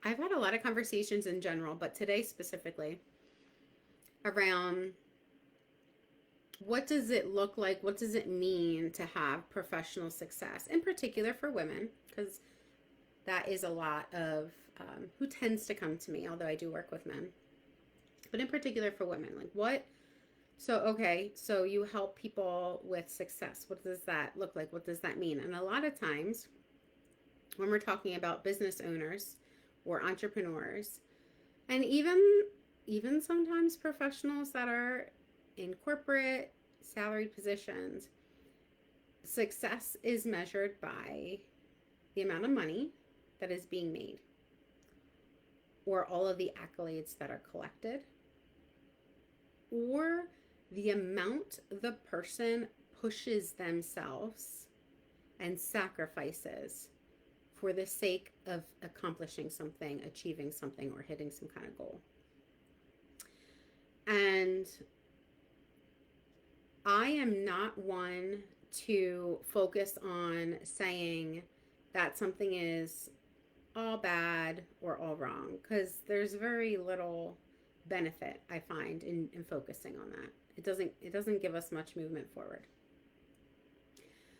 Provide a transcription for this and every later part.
I've had a lot of conversations in general, but today specifically around what does it look like? What does it mean to have professional success, in particular for women? Because that is a lot of who tends to come to me, although I do work with men, but in particular for women. Like, what? So, okay, so you help people with success. What does that look like? What does that mean? And a lot of times, when we're talking about business owners or entrepreneurs, and even sometimes professionals that are in corporate salaried positions, success is measured by the amount of money that is being made or all of the accolades that are collected or the amount the person pushes themselves and sacrifices for the sake of accomplishing something, achieving something, or hitting some kind of goal. And I am not one to focus on saying that something is all bad or all wrong, because there's very little benefit I find in focusing on that. It doesn't give us much movement forward.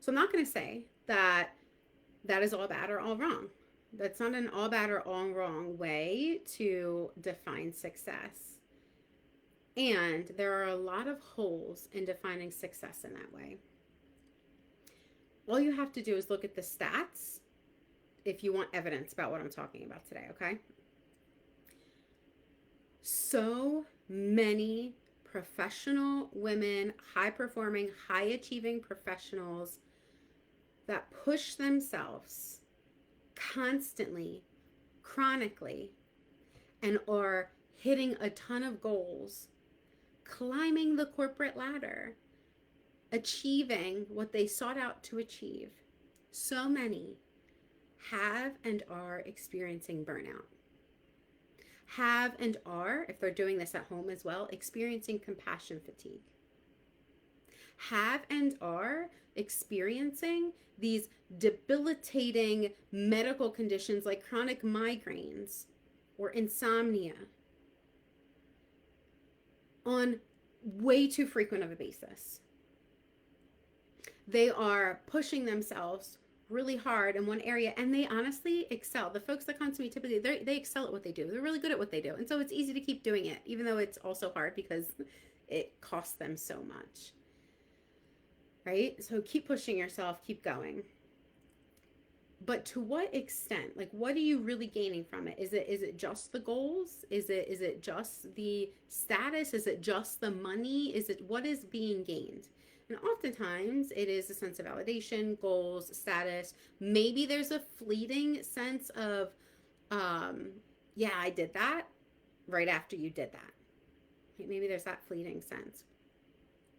So I'm not going to say that that is all bad or all wrong. That's not an all bad or all wrong way to define success. And there are a lot of holes in defining success in that way. All you have to do is look at the stats if you want evidence about what I'm talking about today, okay? So many professional women, high performing, high achieving professionals that push themselves constantly, chronically, and are hitting a ton of goals, climbing the corporate ladder, achieving what they sought out to achieve. So many have and are experiencing burnout. Have and are, if they're doing this at home as well, experiencing compassion fatigue. Have and are experiencing these debilitating medical conditions like chronic migraines or insomnia on way too frequent of a basis. They are pushing themselves really hard in one area, and they honestly excel. The folks that come to me typically, they excel at what they do. They're really good at what they do, and so it's easy to keep doing it, even though it's also hard because it costs them so much, right? So keep pushing yourself, keep going. But to what extent? Like, what are you really gaining from it? Is it just the goals? Is it just the status? Is it just the money? Is it what is being gained? And oftentimes it is a sense of validation, goals, status. Maybe there's a fleeting sense of, yeah, I did that right after you did that. Maybe there's that fleeting sense.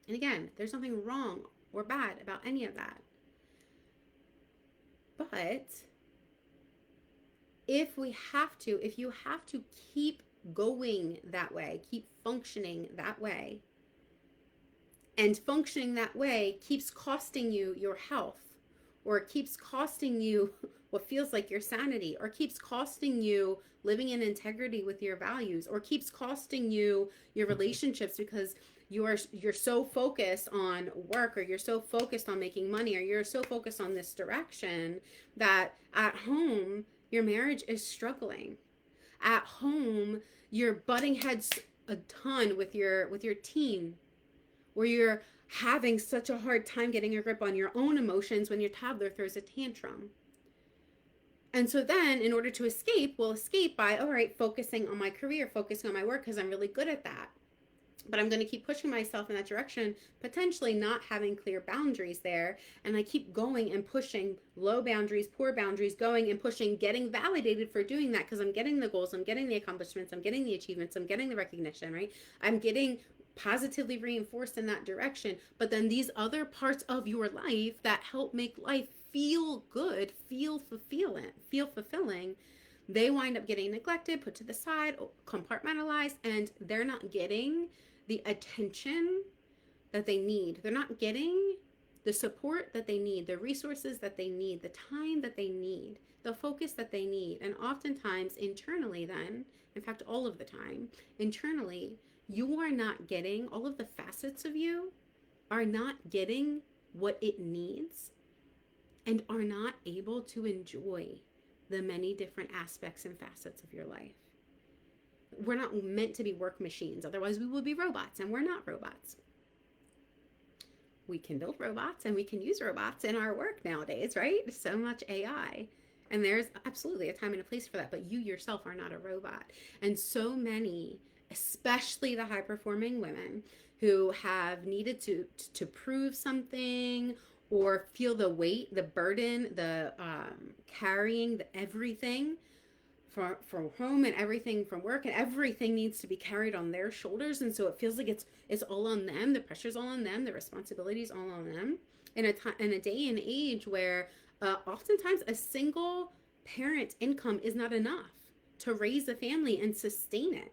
And again, there's nothing wrong or bad about any of that. But if you have to keep going that way, keep functioning that way, and functioning that way keeps costing you your health, or it keeps costing you what feels like your sanity, or keeps costing you living in integrity with your values, or keeps costing you your relationships because you're so focused on work, or you're so focused on making money, or you're so focused on this direction that at home your marriage is struggling. At home you're butting heads a ton with your teen, where you're having such a hard time getting a grip on your own emotions when your toddler throws a tantrum. And so then, in order to escape, we'll escape by, all right, focusing on my career, focusing on my work because I'm really good at that. But I'm going to keep pushing myself in that direction, potentially not having clear boundaries there. And I keep going and pushing low boundaries, poor boundaries, going and pushing, getting validated for doing that because I'm getting the goals, I'm getting the accomplishments, I'm getting the achievements, I'm getting the recognition, right? I'm getting positively reinforced in that direction. But then these other parts of your life that help make life feel good, feel fulfilling, they wind up getting neglected, put to the side, compartmentalized, and they're not getting the attention that they need. They're not getting the support that they need, the resources that they need, the time that they need the focus that they need. And oftentimes internally then, in fact, all of the time, internally, you are not getting, all of the facets of you are not getting what it needs and are not able to enjoy the many different aspects and facets of your life. We're not meant to be work machines. Otherwise, we would be robots, and we're not robots. We can build robots and we can use robots in our work nowadays, right? So much AI. And there's absolutely a time and a place for that, but you yourself are not a robot. And so many, especially the high performing women who have needed to prove something or feel the weight, the burden, the carrying the everything from home and everything from work, and everything needs to be carried on their shoulders, and so it feels like it's all on them. The pressure's all on them. The responsibility's all on them. In a day and age where oftentimes a single parent income is not enough to raise a family and sustain it.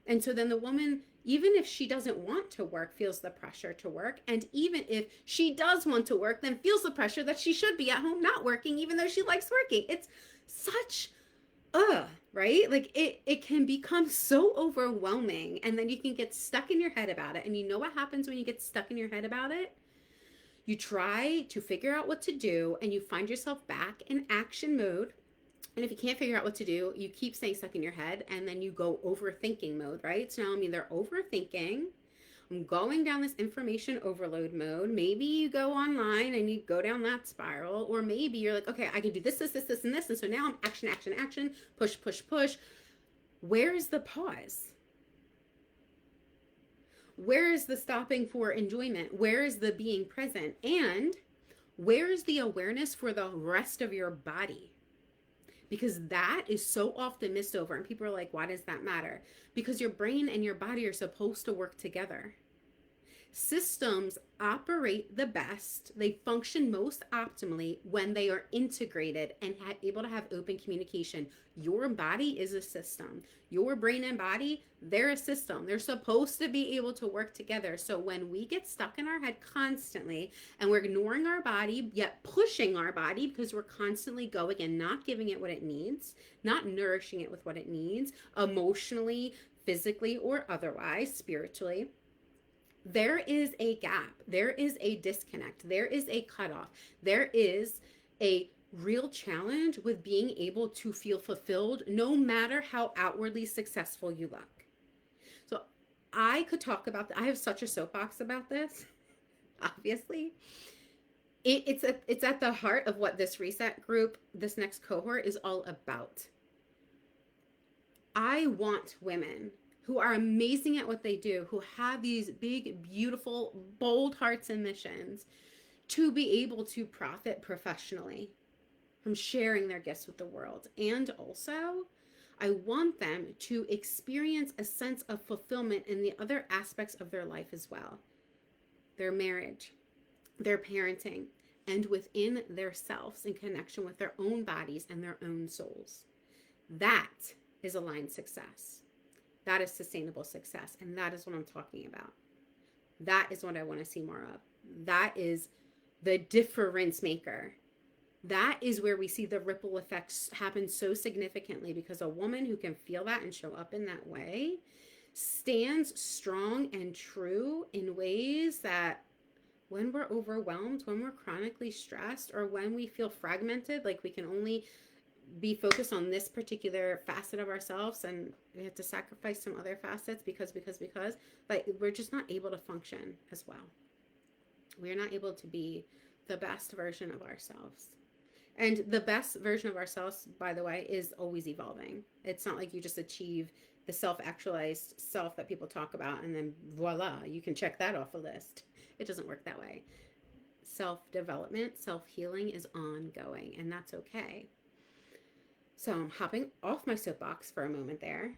And so then the woman, even if she doesn't want to work, feels the pressure to work. And even if she does want to work, then feels the pressure that she should be at home not working, even though she likes working. It's such right? Like it can become so overwhelming, and then you can get stuck in your head about it. And you know what happens when you get stuck in your head about it? You try to figure out what to do, and you find yourself back in action mode. And if you can't figure out what to do, you keep staying stuck in your head, and then you go overthinking mode, right? So now I'm either overthinking, I'm going down this information overload mode. Maybe you go online and you go down that spiral, or maybe you're like, okay, I can do this, and this. And so now I'm action, push. Where is the pause? Where is the stopping for enjoyment? Where is the being present? And where is the awareness for the rest of your body? Because that is so often missed over. And people are like, why does that matter? Because your brain and your body are supposed to work together. Systems operate the best, they function most optimally when they are integrated and able to have open communication. Your body is a system. Your brain and body, they're a system. They're supposed to be able to work together. So when we get stuck in our head constantly and we're ignoring our body, yet pushing our body because we're constantly going and not giving it what it needs, not nourishing it with what it needs, emotionally, physically, or otherwise, spiritually, there is a gap. There is a disconnect. There is a cutoff. There is a real challenge with being able to feel fulfilled no matter how outwardly successful you look. So I could talk about that. I have such a soapbox about this, obviously. It's at the heart of what this reset group, this next cohort, is all about. I want women who are amazing at what they do, who have these big, beautiful, bold hearts and missions, to be able to profit professionally from sharing their gifts with the world. And also, I want them to experience a sense of fulfillment in the other aspects of their life as well. Their marriage, their parenting, and within their selves in connection with their own bodies and their own souls. That is aligned success. That is sustainable success. And that is what I'm talking about. That is what I want to see more of. That is the difference maker. That is where we see the ripple effects happen so significantly, because a woman who can feel that and show up in that way stands strong and true in ways that when we're overwhelmed, when we're chronically stressed, or when we feel fragmented, like we can only be focused on this particular facet of ourselves and we have to sacrifice some other facets because, like we're just not able to function as well. We're not able to be the best version of ourselves. And the best version of ourselves, by the way, is always evolving. It's not like you just achieve the self-actualized self that people talk about and then voila, you can check that off a list. It doesn't work that way. Self-development, self-healing is ongoing, and that's okay. So I'm hopping off my soapbox for a moment there.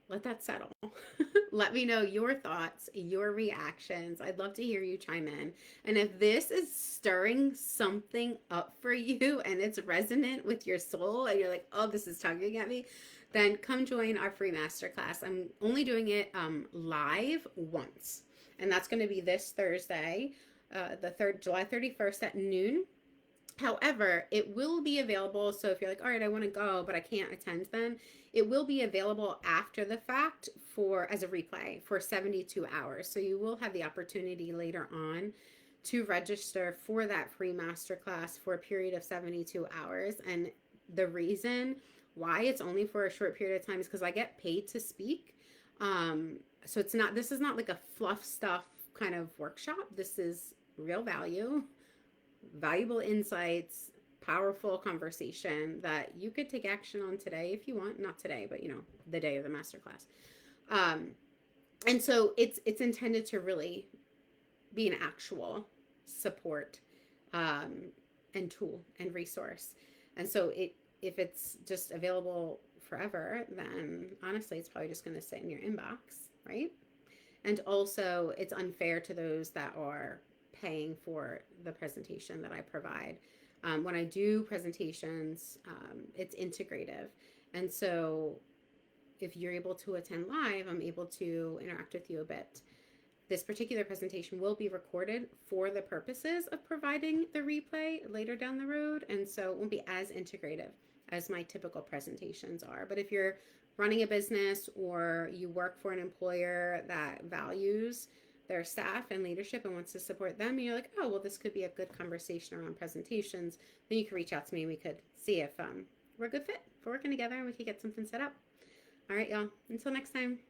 Let that settle. Let me know your thoughts, your reactions. I'd love to hear you chime in. And if this is stirring something up for you and it's resonant with your soul and you're like, oh, this is tugging at me, then come join our free masterclass. I'm only doing it live once. And that's going to be this Thursday, July 31st at noon. However, it will be available. So if you're like, all right, I want to go, but I can't attend them, it will be available after the fact for as a replay for 72 hours. So you will have the opportunity later on to register for that free masterclass for a period of 72 hours. And the reason why it's only for a short period of time is because I get paid to speak. So this is not like a fluff stuff kind of workshop. This is real value, valuable insights, powerful conversation that you could take action on today if you want. Not today, but the day of the masterclass. And so it's intended to really be an actual support and tool and resource. And so if it's just available forever, then honestly, it's probably just going to sit in your inbox, right? And also, it's unfair to those that are paying for the presentation that I provide. When I do presentations, it's integrative. And so if you're able to attend live, I'm able to interact with you a bit. This particular presentation will be recorded for the purposes of providing the replay later down the road. And so it won't be as integrative as my typical presentations are. But if you're running a business or you work for an employer that values their staff and leadership and wants to support them, and you're like, oh, well, this could be a good conversation around presentations, then you can reach out to me and we could see if we're a good fit for working together and we could get something set up. All right, y'all. Until next time.